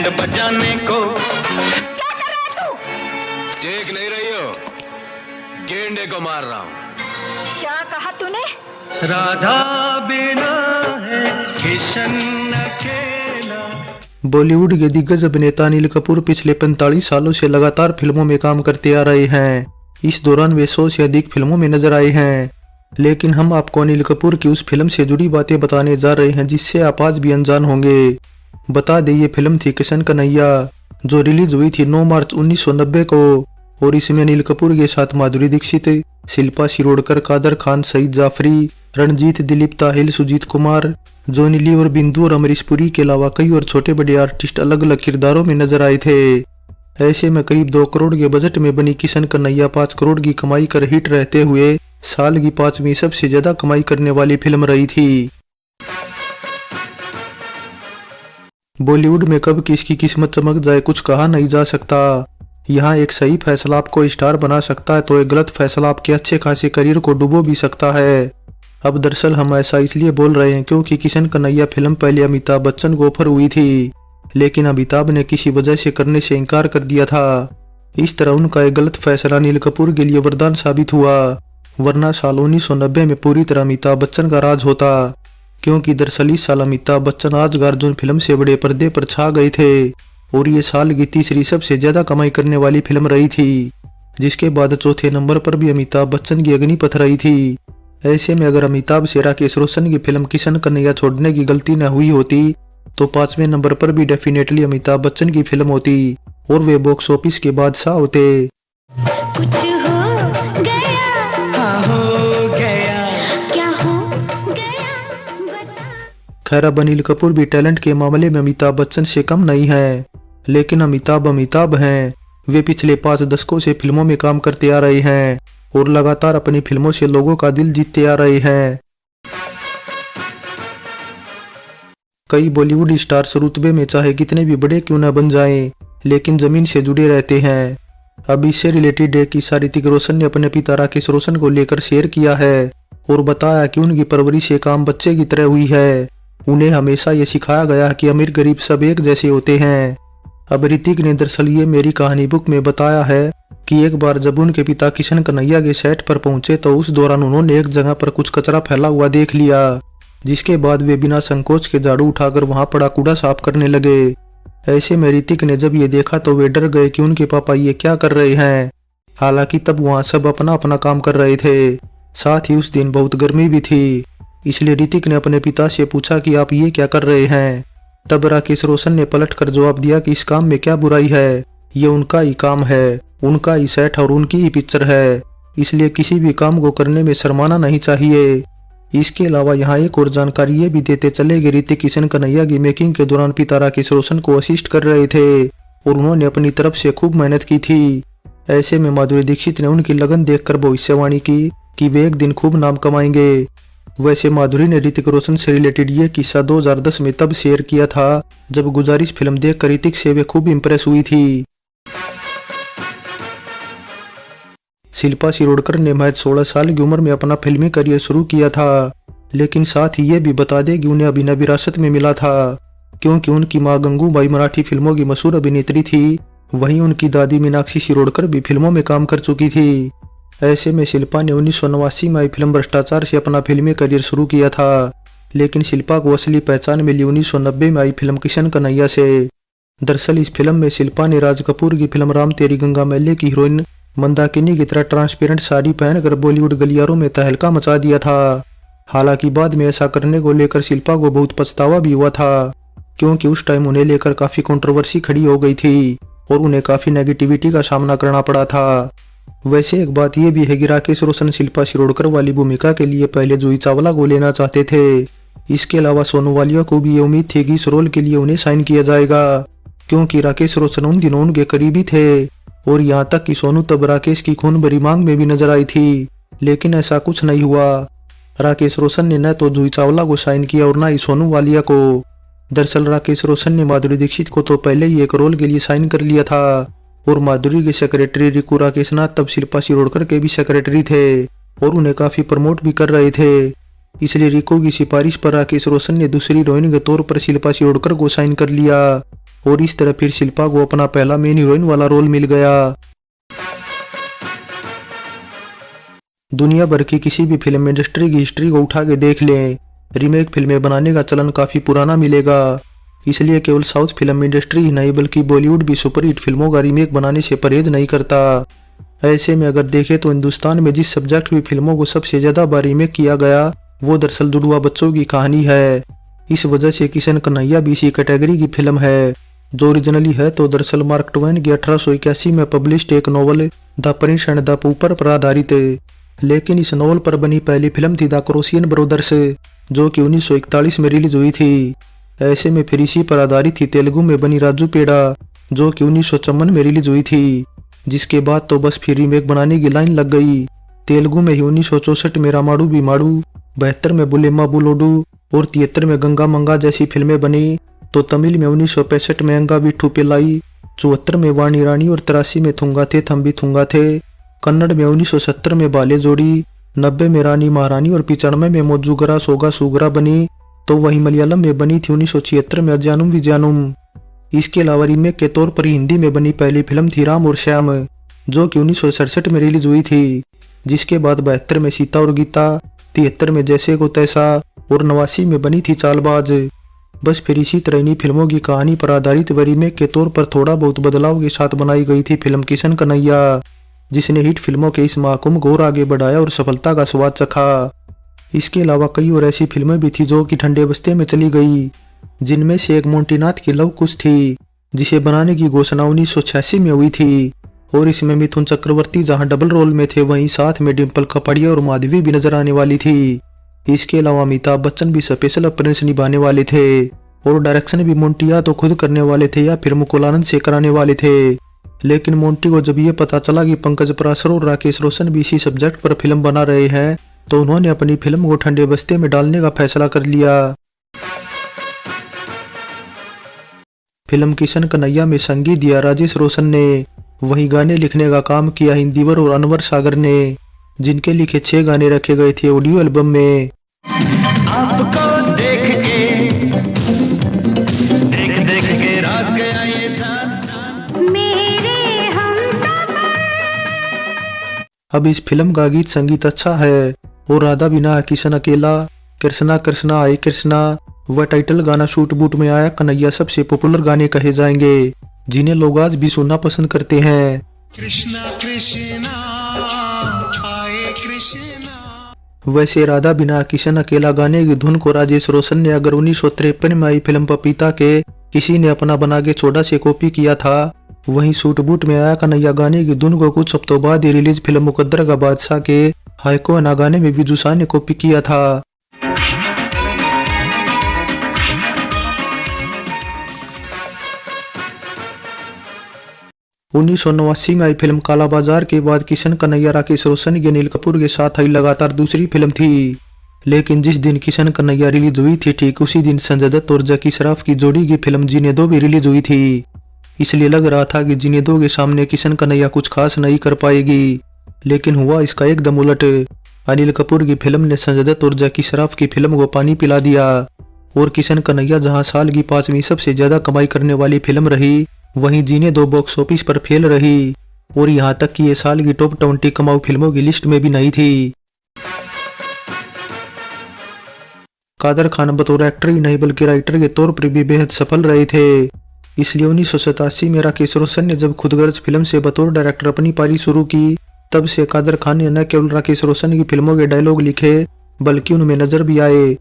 Band बजाने को। क्या कर रहा है तू? देख नहीं रही हो, गेंडे को मार रहा हूँ। क्या कहा तूने? राधा बिना है किशन अकेला। बॉलीवुड के दिग्गज अभिनेता अनिल कपूर पिछले 45 सालों से लगातार फिल्मों में काम करते आ रहे हैं। इस दौरान वे 100 से अधिक फिल्मों में नजर आए हैं, लेकिन हम आपको अनिल कपूर की उस फिल्म से जुड़ी बातें बताने जा रहे हैं जिससे आप आज भी अनजान होंगे। बता दें, ये फिल्म थी किशन कन्हैया, जो रिलीज हुई थी 9 मार्च 1990 को, और इसमें अनिल कपूर के साथ माधुरी दीक्षित, शिल्पा शिरोडकर, कादर खान, सईद जाफरी, रणजीत, दिलीप ताहिल, सुजीत कुमार, जॉनी ली और बिंदु और अमरीश पुरी के अलावा कई और छोटे बड़े आर्टिस्ट अलग अलग किरदारों में नजर आए थे। ऐसे में करीब 2 करोड़ के बजट में बनी किशन कन्हैया 5 करोड़ की कमाई कर हिट रहते हुए साल की 5वीं सबसे ज्यादा कमाई करने वाली फिल्म रही थी। बॉलीवुड में कब किसकी किस्मत चमक जाए कुछ कहा नहीं जा सकता। यहाँ एक सही फैसला आपको स्टार बना सकता है तो एक गलत फैसला आपके अच्छे खासे करियर को डुबो भी सकता है। अब दरअसल हम ऐसा इसलिए बोल रहे हैं क्योंकि किशन कन्हैया फिल्म पहले अमिताभ बच्चन को ऑफर हुई थी, लेकिन अमिताभ ने किसी वजह से करने से इनकार कर दिया था। इस तरह उनका एक गलत फैसला अनिल कपूर के लिए वरदान साबित हुआ, वरना साल 1990 में पूरी तरह अमिताभ बच्चन का राज होता, क्योंकि दरअसल इस साल अमिताभ बच्चन आज अर्जुन फिल्म से बड़े पर्दे पर छा गए थे और ये साल की तीसरी सबसे ज्यादा कमाई करने वाली फिल्म रही थी, जिसके बाद चौथे नंबर पर भी अमिताभ बच्चन की अग्निपथ रही थी। ऐसे में अगर अमिताभ से राकेश रोशन की फिल्म किशन कन्हैया छोड़ने की गलती न हुई होती तो 5वें नंबर पर भी डेफिनेटली अमिताभ बच्चन की फिल्म होती और वे बॉक्स ऑफिस के बादशाह होते। कुछ हो गया, हाँ हो गया, क्या हो गया बता। खैर, अब अनिल कपूर भी टैलेंट के मामले में अमिताभ बच्चन से कम नहीं है, लेकिन अमिताभ हैं। वे पिछले 5 दशकों से फिल्मों में काम करते आ रहे हैं और लगातार अपनी फिल्मों से लोगों का दिल जीतते आ रहे हैं। कई बॉलीवुड स्टार्स रुतबे में चाहे कितने भी बड़े क्यों न बन जाएं, लेकिन जमीन से जुड़े रहते हैं। अब इससे रिलेटेड एक किस्सा ऋतिक रोशन ने अपने पिता राकेश रोशन को लेकर शेयर किया है और बताया कि उनकी परवरिश एक आम बच्चे की तरह हुई है। उन्हें हमेशा ये सिखाया गया कि अमीर गरीब सब एक जैसे होते हैं। अब ऋतिक ने दरअसल ये मेरी कहानी बुक में बताया है कि एक बार जब उनके पिता किशन कन्हैया के सेट पर पहुंचे तो उस दौरान उन्होंने एक जगह पर कुछ कचरा फैला हुआ देख लिया, जिसके बाद वे बिना संकोच के झाड़ू उठाकर वहां पड़ा कूड़ा साफ करने लगे। ऐसे में ऋतिक ने जब ये देखा तो वे डर गए कि उनके पापा ये क्या कर रहे हैं। हालांकि तब वहां सब अपना अपना काम कर रहे थे, साथ ही उस दिन बहुत गर्मी भी थी, इसलिए ऋतिक ने अपने पिता से पूछा कि आप ये क्या कर रहे हैं। तब राकेश रोशन ने पलट कर जवाब दिया कि इस काम में क्या बुराई है, ये उनका ही काम है, उनका ही सेट और उनकी ही पिक्चर है, इसलिए किसी भी काम को करने में शर्माना नहीं चाहिए। इसके अलावा यहाँ एक और जानकारी ये भी देते चले कि ऋतिक किशन कन्हैया की मेकिंग के दौरान पिता राकेश रोशन को असिस्ट कर रहे थे और उन्होंने अपनी तरफ से खूब मेहनत की थी। ऐसे में माधुरी दीक्षित ने उनकी लगन देखकर भविष्यवाणी की कि वे एक दिन खूब नाम कमाएंगे। वैसे माधुरी ने ऋतिक रोशन से रिलेटेड ये किस्सा 2010 में तब शेयर किया था जब गुजारिश फिल्म देखकर ऋतिक से वे खूब इम्प्रेस हुई थी। शिल्पा शिरोडकर ने महज 16 साल की उम्र में अपना फिल्मी करियर शुरू किया था, लेकिन साथ ही ये भी बता दें कि उन्हें अभिनय विरासत में मिला था, क्योंकि उनकी मां गंगूबाई मराठी फिल्मों की मशहूर अभिनेत्री थी। वहीं उनकी दादी मीनाक्षी शिरोडकर भी फिल्मों में काम कर चुकी थी। ऐसे में शिल्पा ने 1989 में आई फिल्म भ्रष्टाचार से अपना फिल्मी करियर शुरू किया था, लेकिन शिल्पा को असली पहचान मिली 1990 में आई फिल्म किशन कन्हैया से। दरअसल इस फिल्म में शिल्पा ने राज कपूर की फिल्म राम तेरी गंगा मैली की हीरोइन मंदाकिनी की तरह ट्रांसपेरेंट साड़ी पहनकर बॉलीवुड गलियारों में तहलका मचा दिया था। हालांकि बाद में ऐसा करने को लेकर शिल्पा को बहुत पछतावा भी हुआ था, क्योंकि उस टाइम उन्हें लेकर काफी कंट्रोवर्सी खड़ी हो गई थी और उन्हें काफी नेगेटिविटी का सामना करना पड़ा था। वैसे एक बात यह भी है कि राकेश रोशन शिल्पा शिरोडकर वाली भूमिका के लिए पहले जूही चावला को लेना चाहते थे। इसके अलावा सोनू वालिया को भी ये उम्मीद थी कि इस रोल के लिए उन्हें साइन किया जाएगा, क्योंकि राकेश रोशन उन दिनों उनके करीबी थे और यहाँ तक कि सोनू तब राकेश की खून भरी मांग में भी नजर आई थी, लेकिन ऐसा कुछ नहीं हुआ। राकेश रोशन ने न तो जूही चावला को साइन किया और न ही सोनू वालिया को। दरअसल राकेश रोशन ने माधुरी दीक्षित को तो पहले ही एक रोल के लिए साइन कर लिया था और माधुरी के सेक्रेटरी रिकू राकेश नाथ तब शिल्पा शिरोडकर के भी सेक्रेटरी थे और उन्हें काफी प्रमोट भी कर रहे थे। इसलिए रिकू की सिफारिश पर राकेश रोशन ने दूसरी हीरोइन के तौर पर शिल्पा शिरोडकर को साइन कर लिया और इस तरह फिर शिल्पा को अपना पहला मेन हीरोइन वाला रोल मिल गया। दुनिया भर की किसी भी फिल्म इंडस्ट्री की हिस्ट्री को उठा के देख लें, रीमेक फिल्में बनाने का चलन काफी पुराना मिलेगा। इसलिए केवल साउथ फिल्म इंडस्ट्री ही नहीं बल्कि बॉलीवुड भी सुपरहिट फिल्मों का रीमेक बनाने से परहेज नहीं करता। ऐसे में अगर देखें तो हिंदुस्तान में जिस सब्जेक्ट की फिल्मों को सबसे ज्यादा बार रीमेक किया गया वो दरअसल जुड़वा बच्चों की कहानी है। इस वजह से किशन कन्हैया भी इसी कैटेगरी की फिल्म है। जो ओरिजिनली है तो दरअसल मार्क ट्वेन की 1881 में पब्लिश्ड एक novel the Prince and the pooper पर आधारित है। लेकिन इस नॉवल पर बनी पहली फिल्म थी द क्रोशियन ब्रदर्स, जो कि 1941 में रिलीज हुई थी। ऐसे में फिर इसी पर आधारित थी तेलुगु में बनी राजू पेड़ा, जो कि 1954 में रिलीज हुई थी। जिसके बाद तो बस फिर रीमेक बनाने की लाइन लग गई। तेलुगु में ही 1964 में रामाडू बीमाडू, 72 में बुलेम्मा बुलोडू और 73 में गंगा मंगा जैसी फिल्में बनी। तो तमिल में 1965 में अंगा वीठू पिलाई, 74 में वाणी रानी और 83 में थुंगा थे थम्बी थुंगा थे। कन्नड़ में 1970 में बाले जोड़ी, 90 में रानी महारानी और 95 में मोजुगरा सोगा सुगरा बनी। तो वही मलयालम में बनी थी 1976 में अज्ञानुम विज्ञानुम। इसके अलावा रीमेक के तौर पर हिंदी में बनी पहली फिल्म थी राम और श्याम, जो कि 1967 में रिलीज हुई थी। जिसके बाद 72 में सीता और गीता, 73 में जैसे को तैसा और 89 में बनी थी चालबाज। बस फिर इसी तरह इन्हीं फिल्मों की कहानी पर आधारित व रीमेक के तौर पर थोड़ा बहुत बदलाव के साथ बनाई गई थी फिल्म किशन कन्हैया, जिसने हिट फिल्मों के इस महाकुंभ को और आगे बढ़ाया और सफलता का स्वाद चखा। इसके अलावा कई और ऐसी फिल्में भी थी जो कि ठंडे बस्ते में चली गई, जिनमें से एक मोंटीनाथ की लव कुश थी, जिसे बनाने की घोषणा 1986 में हुई थी। और इसमें मिथुन चक्रवर्ती जहां डबल रोल में थे, वहीं साथ में डिम्पल कपाड़िया और माधवी भी नजर आने वाली थी। इसके अलावा अमिताभ बच्चन भी स्पेशल अपीयरेंस निभाने वाले थे और डायरेक्शन भी मोंटी तो खुद करने वाले थे या फिर मुकुल आनंद से कराने वाले थे। लेकिन मोंटी को जब ये पता चला कि पंकज पराशर और राकेश रोशन भी इसी सब्जेक्ट पर फिल्म बना रहे हैं, तो उन्होंने अपनी फिल्म को ठंडे बस्ते में डालने का फैसला कर लिया। फिल्म किशन कन्हैया में संगीत दिया राजेश रोशन ने, वही गाने लिखने का काम किया हिंदीवर और अनवर सागर ने, जिनके लिखे 6 गाने रखे गए थे ऑडियो एल्बम में। आपको देख के रास गया ये जान मेरे हमसफर। अब इस फिल्म का गीत संगीत अच्छा है और राधा बिना किशन अकेला, कृष्णा कृष्णा आए कृष्णा व टाइटल गाना शूट बूट में आया कन्हैया सबसे पॉपुलर गाने कहे जाएंगे, जिन्हें लोग आज भी सुनना पसंद करते हैं। कृष्णा कृष्णा आए कृष्णा। वैसे राधा बिना किशन अकेला गाने की धुन को राजेश रोशन ने अगर 1953 में आई फिल्म पपीता के किसी ने अपना बना के छोटा से कॉपी किया था, वहीं सूट बूट में आया कन्हैया गाने की धुन को कुछ हफ्तों बाद ही रिलीज फिल्म मुकद्दर का बादशाह के हाइको ना गाने में विजुसा ने कॉपी किया था। उन्नीस सौ 1989 में आई फिल्म काला बाजार के बाद किशन कन्हैया राकेश रोशन की अनिल कपूर के साथ आई लगातार दूसरी फिल्म थी। लेकिन जिस दिन किशन कन्हैया रिलीज हुई थी, ठीक उसी दिन संजय दत्त और जकी श्रॉफ की जोड़ी की फिल्म जीने दो भी रिलीज हुई थी। इसलिए लग रहा था कि जीने दो के सामने किशन कन्हैया कुछ खास नहीं कर पाएगी, लेकिन हुआ इसका एकदम उलट। अनिल कपूर की फिल्म ने संजय दत्त और जकी श्रॉफ की फिल्म को पानी पिला दिया और किशन कन्हैया जहां साल की 5वीं सबसे ज्यादा कमाई करने वाली फिल्म रही, वहीं जीने दो बॉक्स ऑफिस पर फेल रही और यहां तक कि ये साल की टॉप 20 कमाऊ फिल्मों की लिस्ट में भी नहीं थी। कादर खान बतौर एक्टर ही नहीं बल्कि राइटर के तौर पर भी बेहद सफल रहे थे। इसलिए 1987 में राकेश रोशन ने जब खुदगर्ज फिल्म से बतौर डायरेक्टर अपनी पारी शुरू की, तब से कादर खान ने न केवल राकेश रोशन की फिल्मों के डायलॉग लिखे बल्कि उनमें नजर भी आए।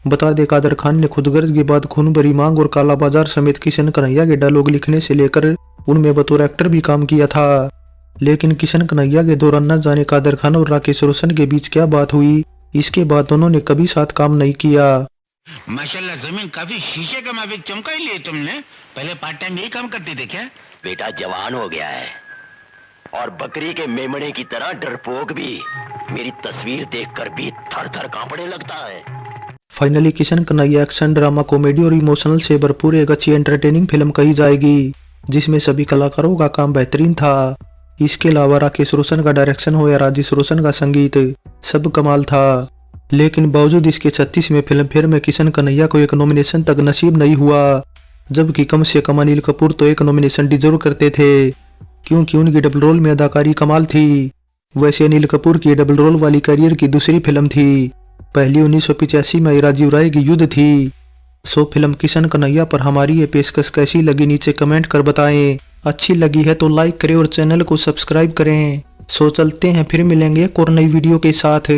बता दे कादर खान ने खुदगर्ज के बाद खून भरी मांग और काला बाजार समेत किशन कन्हैया के डायलॉग लिखने से लेकर उनमें बतौर एक्टर भी काम किया था। लेकिन किशन कन्हैया के दौरान न जाने कादर खान और राकेश रोशन के बीच क्या बात हुई, इसके बाद उन्होंने कभी साथ काम नहीं किया। माशाल्लाह जमीन काफी शीशे का माफिक चमका ही लिए तुमने। पहले पार्ट टाइम यही काम करते थे क्या? बेटा जवान हो गया है और बकरी के मेमने की तरह डरपोक भी मेरी तस्वीर देखकर भी थर थर कांपने लगता है। Finally Kishan Kanhaiya action drama comedy और इमोशनल से भरपूर एक अच्छी एंटरटेनिंग फिल्म कही जाएगी, जिसमें सभी कलाकारों का काम बेहतरीन था। इसके अलावा राकेश रोशन का डायरेक्शन हो या राजेश रोशन का संगीत, सब कमाल था। लेकिन बावजूद इसके 36वें फिल्म फेयर में किशन कन्हैया को एक नॉमिनेशन तक नसीब नहीं हुआ। जबकि कम से कम अनिल कपूर तो एक नॉमिनेशन डिजर्व करते थे, क्योंकि उनकी डबल रोल में अदाकारी कमाल थी। वैसे अनिल कपूर की डबल रोल वाली करियर की दूसरी फिल्म थी, पहली 1985 में राजीव राय की युद्ध थी। सो फिल्म किशन कन्हैया पर हमारी ये पेशकश कैसी लगी नीचे कमेंट कर बताएं। अच्छी लगी है तो लाइक करें और चैनल को सब्सक्राइब करें। सो चलते हैं, फिर मिलेंगे एक और नई वीडियो के साथ।